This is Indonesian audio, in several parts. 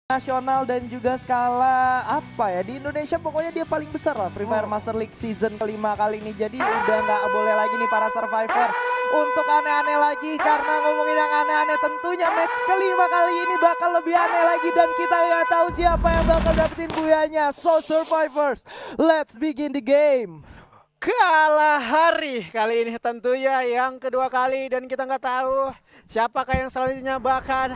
nasional dan juga skala apa ya, di Indonesia pokoknya dia paling besar lah Free Fire Master League season kelima kali ini. Jadi udah nggak boleh lagi nih para survivor untuk aneh-aneh lagi, karena ngomongin yang aneh-aneh tentunya match kelima kali ini bakal lebih aneh lagi dan kita nggak tahu siapa yang bakal dapetin buyanya. So survivors, let's begin the game. Kalah hari kali ini tentunya yang kedua kali, dan kita nggak tahu siapakah yang selanjutnya bakal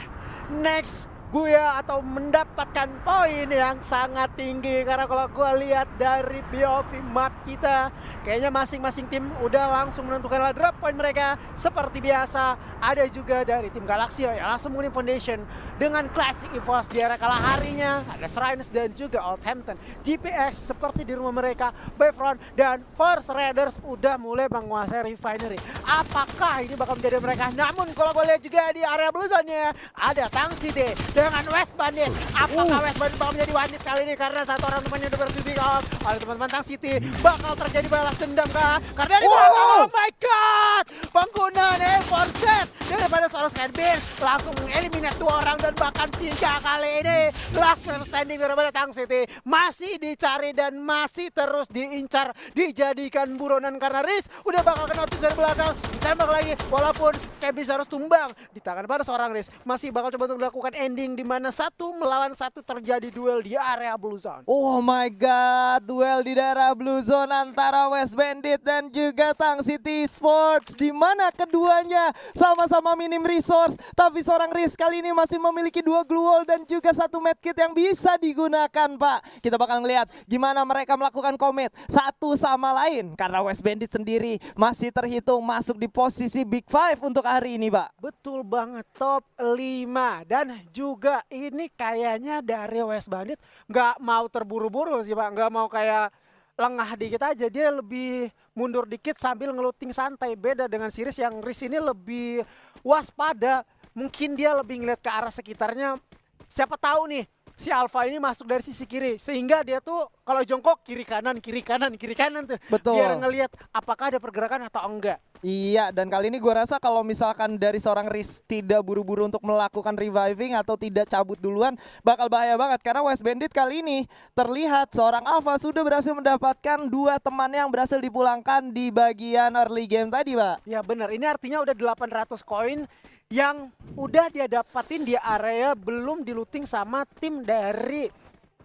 next buya atau mendapatkan poin yang sangat tinggi. Karena kalau gue lihat dari POV map kita, kayaknya masing-masing tim udah langsung menentukan drop poin mereka. Seperti biasa, ada juga dari tim Galaxy yang langsung mengundi Foundation dengan Classic EVOS di era kalah harinya. Ada Shrines dan juga Oldhampton. GPX seperti di rumah mereka, Bayfront dan Force Raiders udah mulai menguasai Refinery. Apakah ini bakal menjadi mereka? Namun kalau gue lihat juga di area Blue Zone-nya ada Tang City dengan West Bandit. Apakah West Bandit bakal menjadi bandit kali ini karena satu orang temannya udah berpick out oleh teman-teman Tang City? Bakal terjadi balas dendam kah? Karena di belakang, oh my god, penggunaan F4Z daripada seorang Skybeast langsung mengeliminate 2 orang dan bahkan 3 kali ini. Last man standing daripada Tang City masih dicari dan masih terus diincar, dijadikan buronan karena Riz udah bakal kena notice dari belakang. Tembak lagi, walaupun Skybeast harus tumbang di tangan pada seorang Riz, masih bakal coba untuk melakukan ending di mana 1 melawan 1 terjadi duel di area Blue Zone. Oh my god, duel di daerah Blue Zone antara West Bandit dan juga Tang City Sports, di mana keduanya sama-sama minim resource, tapi seorang Riz kali ini masih memiliki 2 glue wall dan juga 1 medkit yang bisa digunakan, Pak. Kita bakal ngelihat gimana mereka melakukan commit satu sama lain, karena West Bandit sendiri masih terhitung masuk di posisi Big 5 untuk hari ini, Pak. Betul banget, top 5. Dan juga ini kayaknya dari West Bandit nggak mau terburu-buru sih, Pak. Nggak mau kayak lengah dikit aja, dia lebih mundur dikit sambil ngeluting santai. Beda dengan Riz yang Riz ini lebih waspada. Mungkin dia lebih ngeliat ke arah sekitarnya. Siapa tahu nih si Alpha ini masuk dari sisi kiri, sehingga dia tuh kalau jongkok kiri kanan tuh. Betul. Biar ngelihat apakah ada pergerakan atau enggak. Iya, dan kali ini gue rasa kalau misalkan dari seorang Riz tidak buru-buru untuk melakukan reviving atau tidak cabut duluan, bakal bahaya banget. Karena West Bandit kali ini terlihat seorang Alpha sudah berhasil mendapatkan 2 temannya yang berhasil dipulangkan di bagian early game tadi, Pak. Ya benar, ini artinya udah 800 koin yang udah dia dapatin di area belum diluting sama tim dari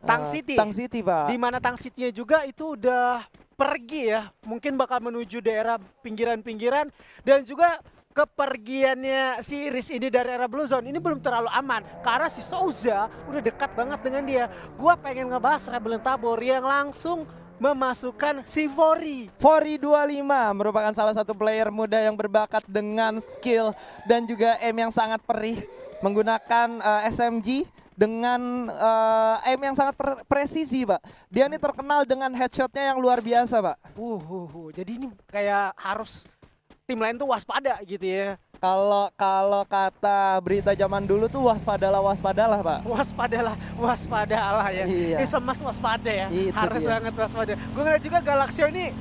Tang City. Tang City, Pak. Di mana Tang City-nya juga itu udah pergi ya, mungkin bakal menuju daerah pinggiran-pinggiran, dan juga kepergiannya si Riz ini dari area Blue Zone ini belum terlalu aman karena si Souza udah dekat banget dengan dia. Gua pengen ngebahas Rebel Tabor yang langsung memasukkan si Vori 25 merupakan salah satu player muda yang berbakat dengan skill dan juga aim yang sangat perih, menggunakan SMG dengan aim yang sangat presisi, Pak. Dia ini terkenal dengan headshotnya yang luar biasa, Pak. Jadi ini kayak harus tim lain tuh waspada gitu ya. Kalau kata berita zaman dulu tuh waspadalah, Pak. Waspadalah ya. Iya. Semas waspada ya. Itu harus dia. banget waspada. Gue ngeliat juga Galaxy ini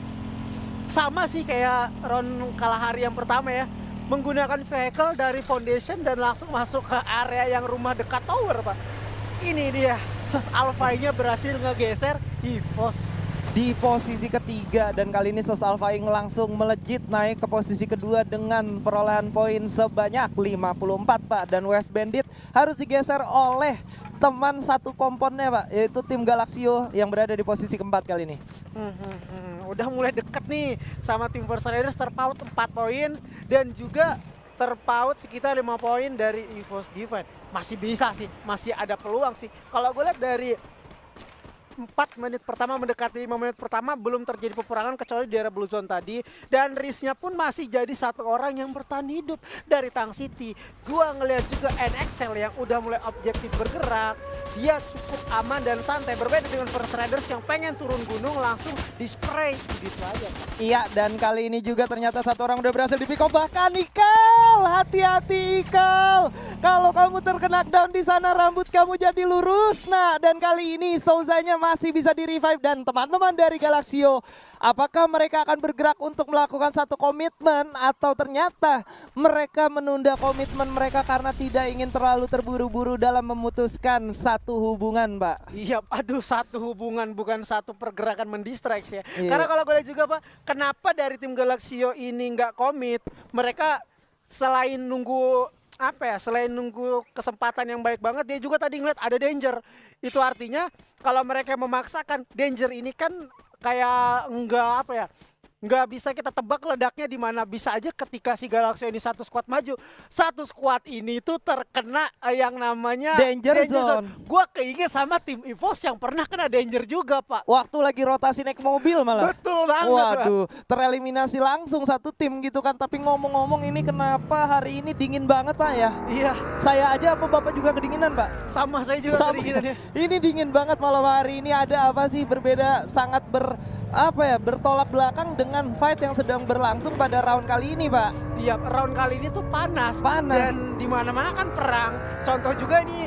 sama sih kayak round kalah hari yang pertama ya. Menggunakan vehicle dari Foundation dan langsung masuk ke area yang rumah dekat tower, Pak. Ini dia, Ses Alpha-nya berhasil ngegeser EVOS Di posisi ketiga, dan kali ini Sos Alpha Ing langsung melejit naik ke posisi kedua dengan perolehan poin sebanyak 54, Pak. Dan West Bandit harus digeser oleh teman satu komponnya, Pak, yaitu tim Galaxio yang berada di posisi keempat kali ini. Udah mulai deket nih sama tim Force Raiders, terpaut 4 poin dan juga terpaut sekitar 5 poin dari EVOS Divine. Masih bisa sih, masih ada peluang sih. Kalau gue lihat dari 4 menit pertama mendekati 5 menit pertama belum terjadi peperangan kecuali di area Blue Zone tadi, dan Riznya pun masih jadi 1 orang yang bertahan hidup dari Tang City. Gua ngelihat juga NXL yang udah mulai objektif bergerak, dia cukup aman dan santai, berbeda dengan Force Raiders yang pengen turun gunung langsung di spray gitu aja. Iya, dan kali ini juga ternyata 1 orang udah berhasil di pick up, bahkan Ikal. Hati-hati Ikal, kalau kamu terkena down di sana rambut kamu jadi lurus. Nah, dan kali ini Souzanya masih bisa di revive. Dan teman-teman dari Galaxio, apakah mereka akan bergerak untuk melakukan satu komitmen, atau ternyata mereka menunda komitmen mereka karena tidak ingin terlalu terburu-buru dalam memutuskan satu hubungan, Pak? Iya, aduh, satu hubungan bukan satu pergerakan mendistraksi ya. Iya. Karena kalau gue lihat juga Pak, kenapa dari tim Galaxio ini nggak komit? Mereka selain nunggu selain nunggu kesempatan yang baik banget, dia juga tadi ngeliat ada danger. Itu artinya kalau mereka memaksakan, danger ini kan kayak nggak bisa kita tebak ledaknya di mana. Bisa aja ketika si Galaxy ini satu squad maju, satu squad ini tuh terkena yang namanya Danger zone. Gua keinget sama tim EVOS yang pernah kena danger juga, Pak. Waktu lagi rotasi naik mobil malah. Betul banget. Waduh, tereliminasi langsung satu tim gitu kan. Tapi ngomong-ngomong, ini kenapa hari ini dingin banget, Pak ya? Iya, Saya aja apa Bapak juga kedinginan, Pak? sama saya juga Sama. kedinginannya. Ini dingin banget malam hari ini. Ada apa sih berbeda, sangat bertolak belakang dengan fight yang sedang berlangsung pada round kali ini, Pak? Iya, round kali ini tuh panas. Panas. Dan di mana-mana kan perang. Contoh juga ini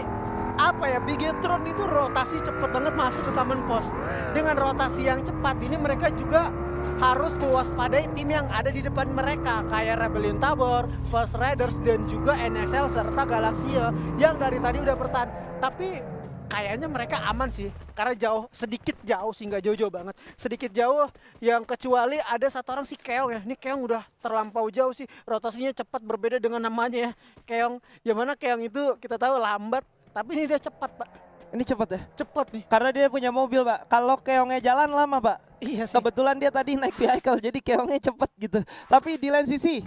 Bigetron itu rotasi cepet banget masuk ke common post. Dengan rotasi yang cepat ini mereka juga harus mewaspadai tim yang ada di depan mereka kayak Rebellion Tower, First Riders dan juga NXL serta Galaxia yang dari tadi udah bertahan. Tapi kayaknya mereka aman sih karena sedikit jauh sih, nggak jauh-jauh banget, sedikit jauh, yang kecuali ada satu orang si Keong ya. Ini Keong udah terlampau jauh sih, rotasinya cepat, berbeda dengan namanya ya, Keong. Yang mana Keong itu kita tahu lambat, tapi ini dia cepat, Pak. Ini cepat ya? Cepat nih. Karena dia punya mobil, Pak. Kalau Keongnya jalan lama, Pak. Iya sih. Kebetulan dia tadi naik vehicle, jadi Keongnya cepat gitu. Tapi di lain sisi,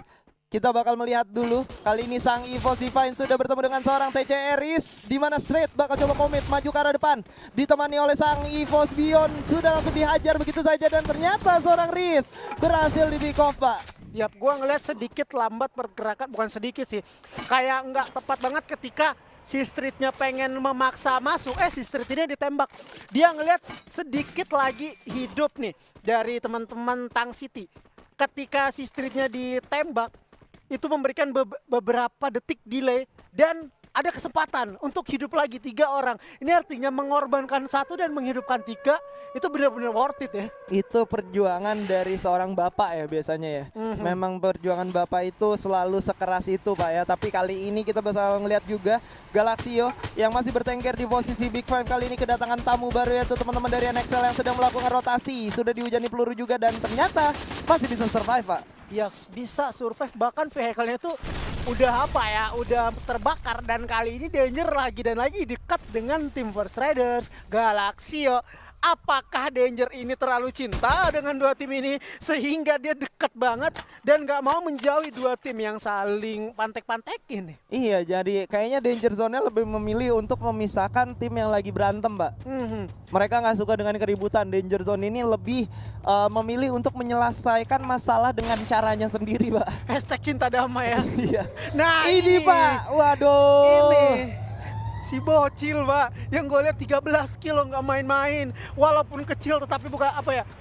kita bakal melihat dulu. Kali ini sang EVOS Divine sudah bertemu dengan seorang TC Eris, di mana Straight bakal coba komit maju ke arah depan, ditemani oleh sang EVOS Beyond. Sudah langsung dihajar begitu saja, dan ternyata seorang Riz berhasil di pick off, Pak. Yap, gua ngeliat sedikit lambat pergerakan, bukan sedikit sih, kayak nggak tepat banget ketika si Streetnya pengen memaksa masuk, si Street ini ditembak. Dia ngeliat sedikit lagi hidup nih dari teman-teman Tang City. Ketika si Streetnya ditembak, itu memberikan beberapa detik delay dan ada kesempatan untuk hidup lagi 3 orang. Ini artinya mengorbankan 1 dan menghidupkan 3, itu benar-benar worth it ya. Itu perjuangan dari seorang bapak ya biasanya ya. Memang perjuangan bapak itu selalu sekeras itu, Pak ya. Tapi kali ini kita bisa melihat juga Galaxio yang masih bertengger di posisi Big Five. Kali ini kedatangan tamu baru, yaitu teman-teman dari NXL yang sedang melakukan rotasi. Sudah dihujani peluru juga dan ternyata masih bisa survive, Pak. Yes, bisa survive, bahkan vehicle-nya tuh udah udah terbakar, dan kali ini danger lagi dan lagi dekat dengan tim First Riders, Galaxio. Apakah Danger ini terlalu cinta dengan dua tim ini sehingga dia dekat banget dan gak mau menjauhi dua tim yang saling pantek-pantekin? Iya, jadi kayaknya Danger Zone-nya lebih memilih untuk memisahkan tim yang lagi berantem, Mbak. Mereka nggak suka dengan keributan. Danger Zone ini lebih memilih untuk menyelesaikan masalah dengan caranya sendiri, Pak. Hashtag cinta damai ya. Iya. Nah ini Pak, waduh. Ini si bocil, Pak, yang gue lihat 13 kilo nggak main-main. Walaupun kecil tetapi bukan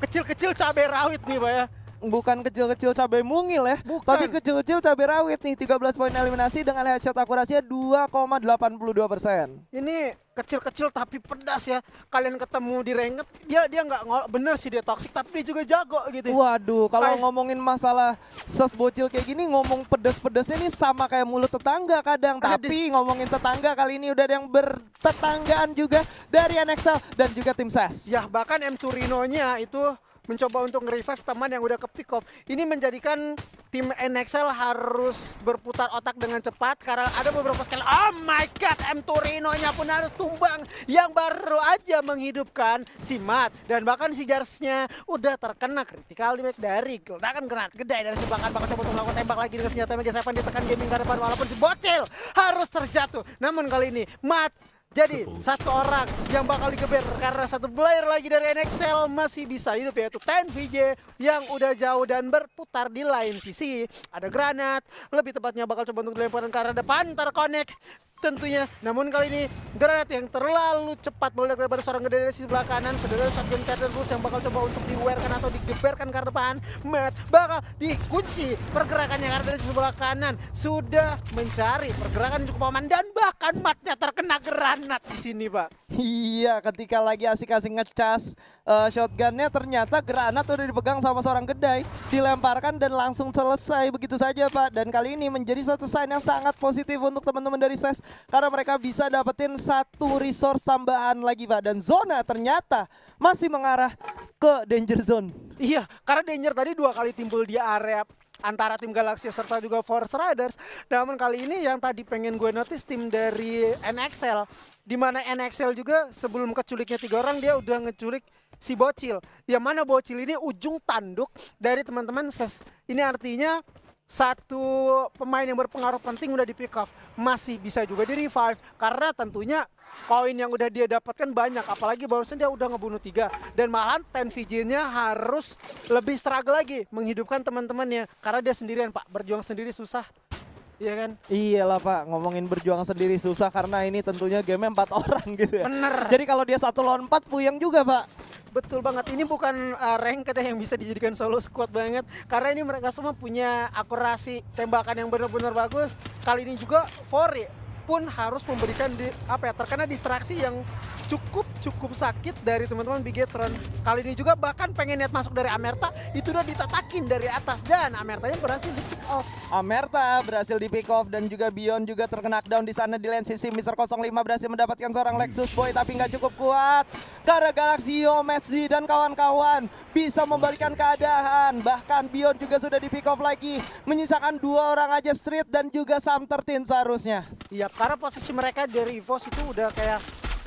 kecil-kecil cabai rawit nih, Pak ya. Bukan kecil-kecil cabai mungil ya, Bukan. tapi kecil-kecil cabai rawit nih. 13 poin eliminasi dengan headshot akurasinya 2,82%. Ini kecil-kecil tapi pedas ya. Kalian ketemu di ranked, dia nggak bener sih, dia toxic tapi dia juga jago gitu. Waduh, kalau ngomongin masalah ses bocil kayak gini, ngomong pedes-pedesnya ini sama kayak mulut tetangga kadang. Tapi ngomongin tetangga, kali ini udah ada yang bertetanggaan juga dari NXL dan juga tim SES. Ya, bahkan M Turino-nya itu mencoba untuk nge-revive teman yang udah ke pick off. Ini menjadikan tim NXL harus berputar otak dengan cepat karena ada beberapa sekali, oh my god, M Turino-nya pun harus tumbang yang baru aja menghidupkan si Matt. Dan bahkan si Jars-nya udah terkena critical damage dari ledakan granat gede dari si bakal coba untuk melakukan tembak lagi dengan senjata Mega 7 ditekan gaming ke depan walaupun si bocil harus terjatuh. Namun kali ini Matt jadi satu orang yang bakal digeber karena satu player lagi dari NXL masih bisa hidup, yaitu Ten VJ yang udah jauh dan berputar di lain sisi. Ada granat, lebih tepatnya bakal coba untuk dilemparkan ke arah depan, terkonek. tentunya. Namun kali ini granat yang terlalu cepat meledak daripada seorang gede dari sisi sebelah kanan. Sedangkan shotgun cannon terus yang bakal coba untuk diwearkan atau digeberkan ke depan. Matt bakal dikunci pergerakannya karena dari sisi sebelah kanan sudah mencari pergerakan yang cukup aman dan bahkan Mattnya terkena granat di sini, Pak. Iya, ketika lagi asik-asik ngecas shotgunnya ternyata granat udah dipegang sama seorang kedai, dilemparkan dan langsung selesai begitu saja, Pak. Dan kali ini menjadi satu sign yang sangat positif untuk teman-teman dari SES karena mereka bisa dapetin satu resource tambahan lagi, Pak. Dan zona ternyata masih mengarah ke danger zone. Iya, karena Danger tadi 2 kali timbul di area antara tim Galaxy serta juga Force Riders. Namun kali ini yang tadi pengen gue notice tim dari NXL, di mana NXL juga sebelum keculiknya 3 orang dia udah ngeculik si Bocil. Yang mana Bocil ini ujung tanduk dari teman-teman SES. Ini artinya satu pemain yang berpengaruh penting udah di pick off, masih bisa juga di revive karena tentunya koin yang udah dia dapatkan banyak, apalagi barusan dia udah ngebunuh 3 dan malahan 10 VJ-nya harus lebih struggle lagi menghidupkan teman-temannya karena dia sendirian, Pak. Berjuang sendiri susah. Iya kan? Iyalah, Pak, ngomongin berjuang sendiri susah karena ini tentunya game 4 orang gitu ya. Bener. Jadi kalau dia 1 lawan 4 puyeng juga, Pak. Betul banget, ini bukan ranked yang bisa dijadikan solo squad banget karena ini mereka semua punya akurasi tembakan yang benar-benar bagus. Kali ini juga Fori pun harus memberikan terkena distraksi yang cukup sakit dari teman-teman Bigetron. Kali ini juga bahkan pengen niat masuk dari Amerta itu udah ditatakin dari atas dan Amertanya berhasil di pick off. Amerta berhasil di pick off dan juga Bion juga terkena knockdown di sana di lane sisi. Mr. 05 berhasil mendapatkan seorang Lexus Boy tapi nggak cukup kuat karena Galaxio, Metzi dan kawan-kawan bisa membalikan keadaan. Bahkan Bion juga sudah di pick off lagi, menyisakan 2 orang aja Street dan juga Sam 13 seharusnya. Iya, karena posisi mereka dari EVOS itu udah kayak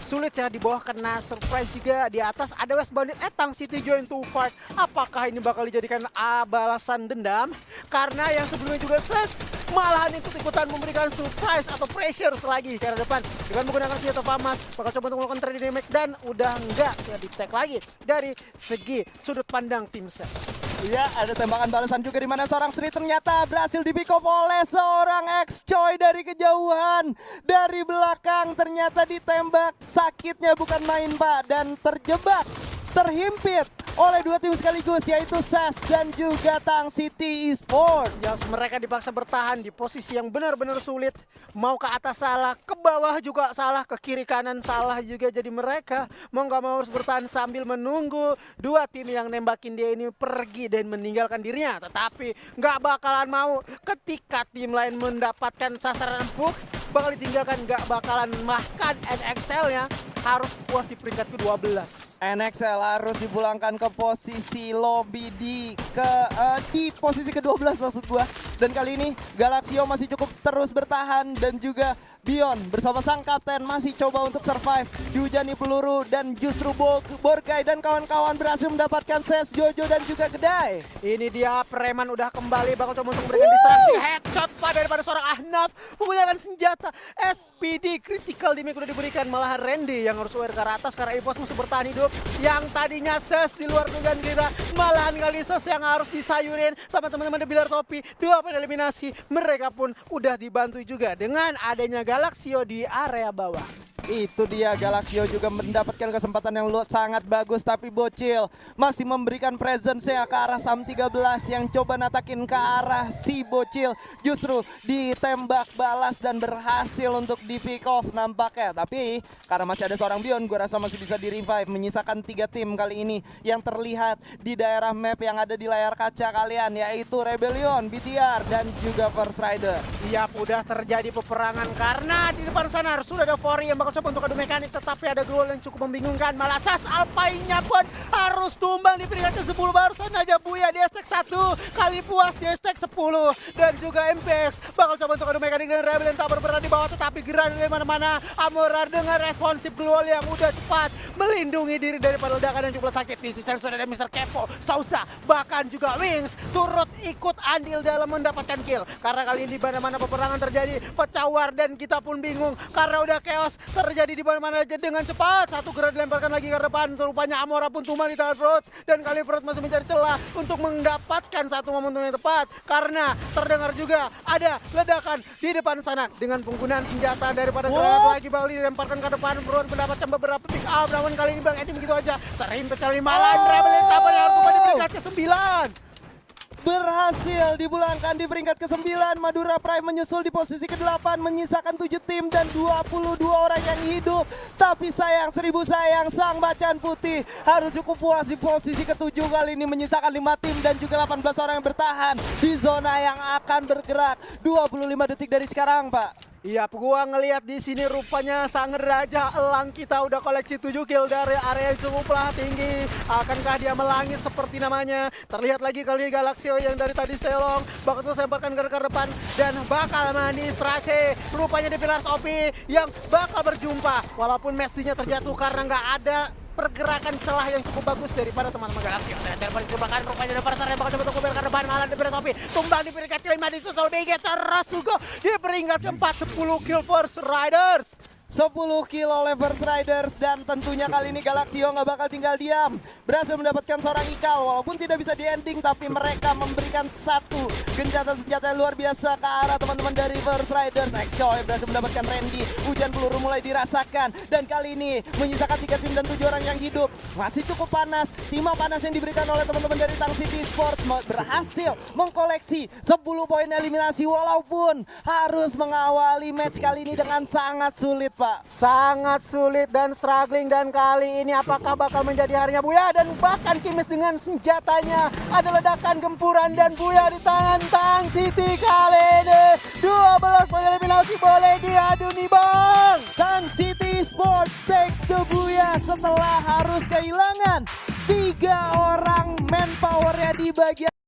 sulit ya, di bawah kena surprise juga, di atas ada West Bandit, Tang City join to fight. Apakah ini bakal dijadikan balasan dendam? Karena yang sebelumnya juga SES malahan ikut-ikutan memberikan surprise atau pressures lagi ke arah depan dengan menggunakan senjata FAMAS, bakal coba untuk melakukan trade dynamic dan udah enggak ya di tag lagi dari segi sudut pandang tim SES. Ya, ada tembakan balasan juga di mana seorang Street ternyata berhasil di pick off oleh seorang X-Choi dari kejauhan. Dari belakang ternyata ditembak, sakitnya bukan main, Pak, dan terjebak, terhimpit oleh 2 tim sekaligus yaitu SES dan juga Tang City Esports. Ya, mereka dipaksa bertahan di posisi yang benar-benar sulit. Mau ke atas salah, ke bawah juga salah, ke kiri kanan salah juga. Jadi mereka mau nggak mau harus bertahan sambil menunggu 2 tim yang nembakin dia ini pergi dan meninggalkan dirinya. Tetapi nggak bakalan mau ketika tim lain mendapatkan sasaran empuk bakal ditinggalkan, nggak bakalan. Bahkan NXL-nya harus puas di peringkat ke-12. NXL harus dipulangkan ke posisi lobby di posisi ke-12 maksud gua. Dan kali ini Galaxio masih cukup terus bertahan dan juga Bion bersama sang kapten masih coba untuk survive dihujani peluru dan justru Borgai dan kawan-kawan berhasil mendapatkan SES, Jojo dan juga Kedai. Ini dia preman udah kembali, bakal coba untuk memberikan distraksi headshot daripada seorang Ahnaf menggunakan senjata SPD critical damage udah diberikan, malah Randy yang harus aware ke atas karena EVOS musuh bertahan hidup. Yang tadinya SES di luar dugaan kita, malahan kali SES yang harus disayurin sama teman-teman di Bilar Topi. 2 poin eliminasi, mereka pun udah dibantu juga dengan adanya Galaxio di area bawah. Itu dia, Galaxio juga mendapatkan kesempatan yang sangat bagus, tapi Bocil masih memberikan presence-nya ke arah Sam 13 yang coba natakin ke arah si Bocil. Justru ditembak balas dan berhasil untuk di pick off nampaknya. Tapi karena masih ada seorang Bion, gue rasa masih bisa di revive. Menyisakan 3 tim kali ini yang terlihat di daerah map yang ada di layar kaca kalian, yaitu Rebellion, BTR dan juga First Rider. Siap, udah terjadi peperangan karena di depan sana sudah ada Fori yang bakal coba untuk adu mekanik, tetapi ada Growl yang cukup membingungkan. Malah SAS Alpine-nya pun harus tumbang di peringkat ke-10. Barusan aja Buya di stack 1 kali puas di stack 10 dan juga MPX bakal coba untuk adu mekanik dengan Rebel yang tak berperan di bawah, tetapi gerak dari mana-mana. Amorar dengan responsif Growl yang udah cepat melindungi diri daripada ledakan yang cukup sakit. Di sisi sudah ada Mr. Kepo, Sausa, bahkan juga Wings turut ikut andil dalam mendapatkan kill. Karena kali ini di mana-mana peperangan terjadi, pecah war dan kita pun bingung karena udah chaos. terjadi di mana-mana aja dengan cepat. Satu gerak dilemparkan lagi ke depan. Rupanya Amora pun tumbang di tangan Frost. Dan kali Frost masih mencari celah untuk mendapatkan satu momentum yang tepat. Karena terdengar juga ada ledakan di depan sana. Dengan penggunaan senjata daripada granat lagi bakal dilemparkan ke depan. Frost mendapatkan beberapa pick up. Namun kali ini Bang Edi begitu aja. Terimpit kali malah. Traveling Tower yang kembali di peringkat ke-9. Berhasil dipulangkan di peringkat ke-9. Madura Prime menyusul di posisi ke-8 menyisakan 7 tim dan 22 orang yang hidup. Tapi sayang, 1000 sayang, sang Macan Putih harus cukup puas di posisi ke-7 kali ini menyisakan 5 tim dan juga 18 orang yang bertahan di zona yang akan bergerak 25 detik dari sekarang, Pak. Iya, gua ngelihat di sini rupanya sang Raja Elang kita udah koleksi 7 kill dari area yang cukuplah tinggi. Akankah dia melangit seperti namanya? Terlihat lagi kali Galaxio yang dari tadi Stelong bakal terus lemparkan ke depan dan bakal mendistraksi. Rupanya di Pillars OP yang bakal berjumpa. Walaupun Messi-nya terjatuh karena nggak ada pergerakan celah yang cukup bagus daripada teman-teman Galaxio. Dan daripada sebelah kanan rupanya daripada Sarah bakal coba tunggu ke depan malah di Pillars OP. Tumbang di peringkat ke-5 di Suso DG terus juga di peringkat ke-4 10 kill Force Riders. 10 kill oleh First Riders dan tentunya kali ini Galaxio nggak bakal tinggal diam. Berhasil mendapatkan seorang Ikal walaupun tidak bisa di ending tapi mereka memberikan satu gencatan senjata yang luar biasa ke arah teman-teman dari First Riders. Exoy berhasil mendapatkan Randy. Hujan peluru mulai dirasakan dan kali ini menyisakan 3 tim dan 7 orang yang hidup. Masih cukup panas. Timah panas yang diberikan oleh teman-teman dari Tang City Sports berhasil mengkoleksi 10 poin eliminasi walaupun harus mengawali match kali ini dengan sangat sulit, Pak. Sangat sulit dan struggling dan kali ini apakah bakal menjadi harinya Buya dan bahkan Kimis dengan senjatanya ada ledakan gempuran dan Buya di tangan Tang City kali ini 12 poin eliminasi boleh diadu nih Bang. Tang City Sports takes the Buya setelah harus kehilangan 3 orang manpowernya di bagian